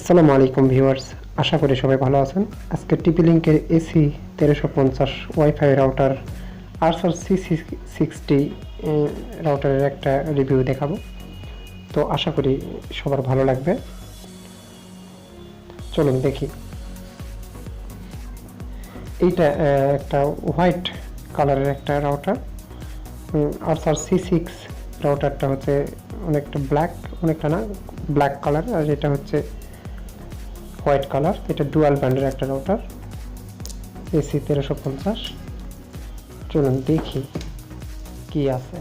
আসসালামু আলাইকুম ভিউয়ার্স, আশা করি সবাই ভালো আছেন। আজকে টিপি-লিঙ্কের এসি 1350 ওয়াইফাই রাউটার আর্চার C60 রাউটারের একটা রিভিউ দেখাবো। তো আশা করি সবার ভালো লাগবে। চলুন দেখি। এইটা একটা হোয়াইট কালারের একটা রাউটার। আর্চার C6 রাউটারটা হচ্ছে অনেকটা অনেকটা না ব্ল্যাক কালার, আর এটা হচ্ছে হোয়াইট কালার। এটা ডুয়াল ব্যান্ডের একটা রাউটার এসি 1350। চলুন দেখি কি আছে।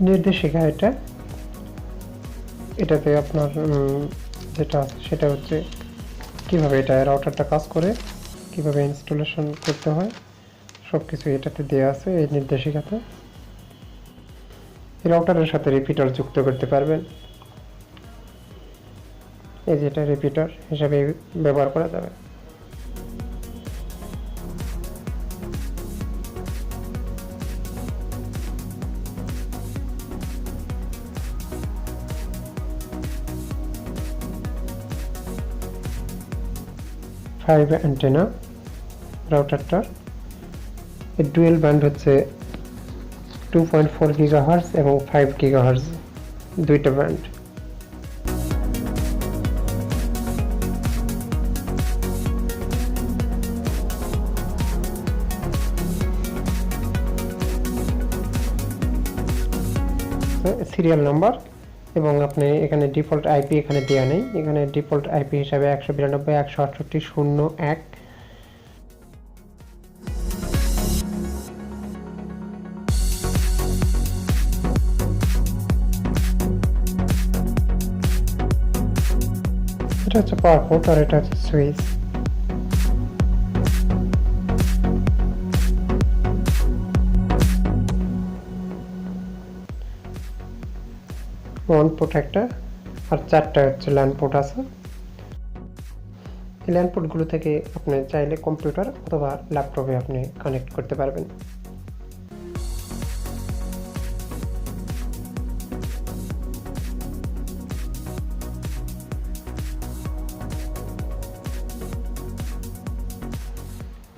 নির্দেশিকা এটাতে আপনার যেটা সেটা হচ্ছে কিভাবে এটা রাউটারটা কাজ করে, কিভাবে ইনস্টলেশন করতে হয়, সব কিছু এটাতে দেওয়া আছে এই নির্দেশিকাতে। এই রাউটারের সাথে রিপিটার যুক্ত করতে পারবেন। এই যে এটা রিপিটার হিসাবে ব্যবহার করা যাবে। ফাইভ অ্যান্টেনা রাউটারটার এর ডুয়েল ব্যান্ড হচ্ছে 2.4 GHz এবং 5 GHz দুইটা ব্যান্ড। সিরিয়াল নাম্বার এবং আপনি এখানে ডিফল্ট আইপি এখানে দেওয়া নেই। এখানে ডিফল্ট আইপি হিসাবে 192.168.0.1। এটা হচ্ছে পাওয়ার পোর্ট আর এটা হচ্ছে সুইচ। ওয়ান পোর্ট একটা আর চারটা হচ্ছে ল্যান্ড পোর্ট আছে। এই ল্যান্ড পোর্টগুলো থেকে আপনি চাইলে কম্পিউটার অথবা ল্যাপটপে আপনি কানেক্ট করতে পারবেন।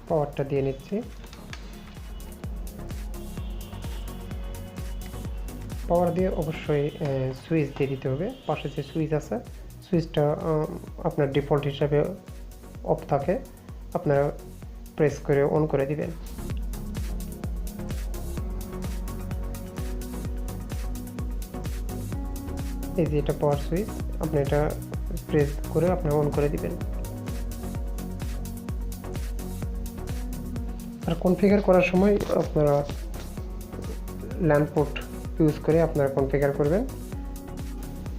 পাওয়ারটা দিয়ে নিচ্ছি। পাওয়ার দিয়ে অবশ্যই সুইচ দিয়ে দিতে হবে। পাশে যে সুইচ আছে, সুইচটা আপনার ডিফল্ট হিসাবে অফ থাকে, আপনারা প্রেস করে অন করে দিবেন। এই যে এটা পাওয়ার সুইচ, আপনি এটা প্রেস করে আপনারা অন করে দিবেন। আর কনফিগার করার সময় আপনারা ল্যান্ড পোর্ট ইউজ করে আপনারা কনফিগার করবেন।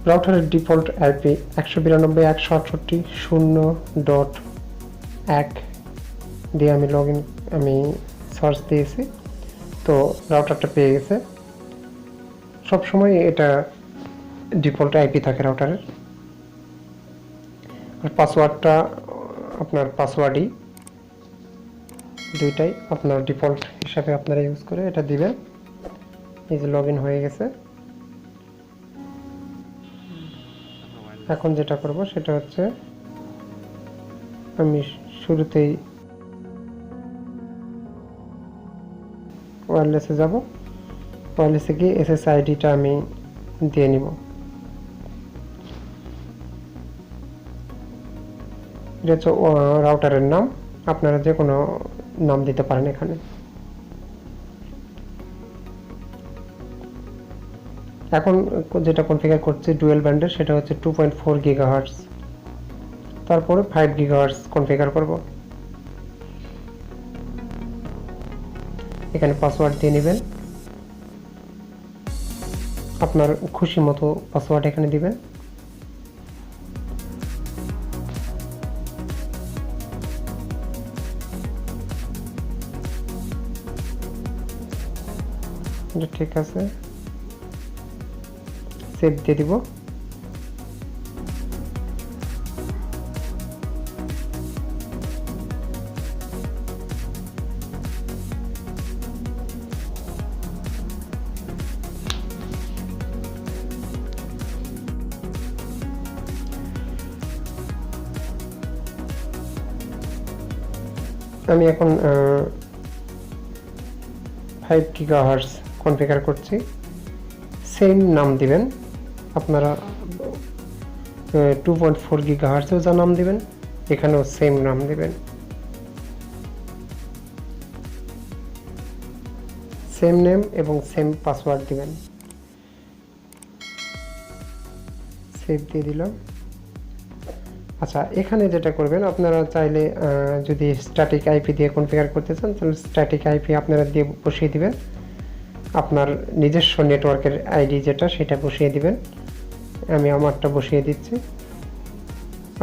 রাউটারের ডিফল্ট আইপি 192.168.0.1 দিয়ে আমি সার্চ দিয়েছি, তো রাউটারটা পেয়ে গেছে। সবসময় এটা ডিফল্ট আইপি থাকে রাউটারের। আর পাসওয়ার্ডটা আপনার পাসওয়ার্ডই দুইটাই আপনার ডিফল্ট হিসাবে আপনারা ইউজ করে এটা দিবেন। এই যে লগ ইন হয়ে গেছে। এখন যেটা করব সেটা হচ্ছে আমি শুরুতেই ওয়্যারলেসে যাব। ওয়্যারলেসে গিয়ে SSIDটা আমি দিয়ে নিব। এটা হচ্ছে রাউটারের নাম, আপনারা যে কোনো নাম দিতে পারেন এখানে। এখন যেটা কনফিগার করছি ডুয়েল ব্যান্ডের, সেটা হচ্ছে 2.4 GHz, তারপরে 5 GHz কনফিগার করব। এখানে পাসওয়ার্ড দিয়ে নেবেন, আপনার খুশি মতো পাসওয়ার্ড এখানে দিবেন। এটা ঠিক আছে, সেভ দিয়ে দিব। আমি এখন 5 GHz কনফিগার করছি। সেম নাম দিবেন আপনারা, 2.4 GHz যা নাম দিবেন এখানেও সেম নাম দিবেন, সেম নেম এবং সেম পাসওয়ার্ড দিবেন। সেভ দিয়ে দিলাম। আচ্ছা, এখানে যেটা করবেন আপনারা চাইলে যদি স্ট্যাটিক আইপি দিয়ে কনফিগার করতে চান তাহলে স্ট্যাটিক আইপি আপনারা দিয়ে বসিয়ে দিবেন, আপনার নিজস্ব নেটওয়ার্কের আইডি যেটা সেটা বসিয়ে দিবেন। আমি আমারটা বসিয়ে দিচ্ছি।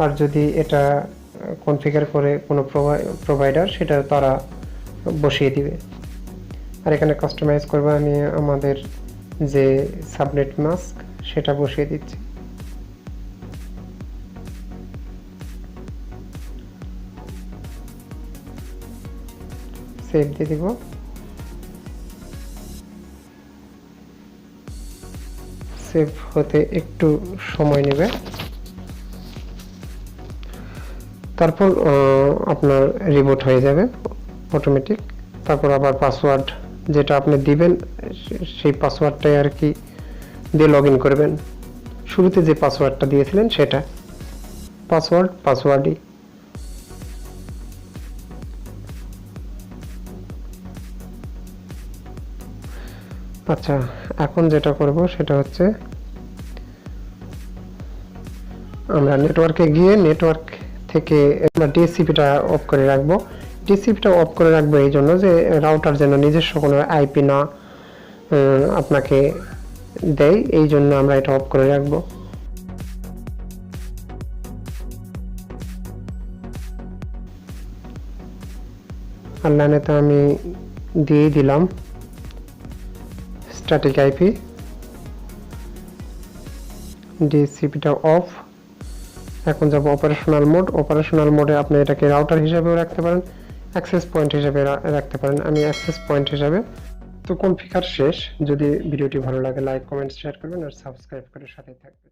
আর যদি এটা কনফিগার করে কোনো প্রোভাইডার সেটা তারা বসিয়ে দিবে। আর এখানে কাস্টমাইজ করব আমি আমাদের যে সাবনেট মাস্ক সেটা বসিয়ে দিচ্ছি। সেভ দিয়ে দিব। সেভ হতে একটু সময় নেবে, তারপর আপনার রিবুট হয়ে যাবে অটোমেটিক। তারপর আবার পাসওয়ার্ড যেটা আপনি দিবেন সেই পাসওয়ার্ডটাই আর কি দিয়ে লগ ইন করবেন। শুরুতে যে পাসওয়ার্ডটা দিয়েছিলেন সেটা পাসওয়ার্ডই। আচ্ছা, এখন যেটা করব সেটা হচ্ছে আমরা নেটওয়ার্কে গিয়ে নেটওয়ার্ক থেকে আমরা ডিএসসিপিটা অফ করে রাখবো। ডিএসসিপিটা অফ করে রাখবো এই জন্য যে রাউটার যেন নিজস্ব কোনো আইপি না আপনাকে দেয়, এই জন্য আমরা এটা অফ করে রাখবো। আর লাইনে তো আমি দিয়ে দিলাম স্ট্যাটিক আইপি, ডিএসসিপিটা অফ। এখন যাব অপারেশনাল মোড। অপারেশনাল মোডে আপনি এটাকে রাউটার হিসেবেও রাখতে পারেন, অ্যাক্সেস পয়েন্ট হিসেবে রাখতে পারেন। আমি অ্যাক্সেস পয়েন্ট হিসেবে। তো কনফিগার শেষ। যদি ভিডিওটি ভালো লাগে লাইক, কমেন্ট, শেয়ার করবেন আর সাবস্ক্রাইব করে সাথে থাকবেন।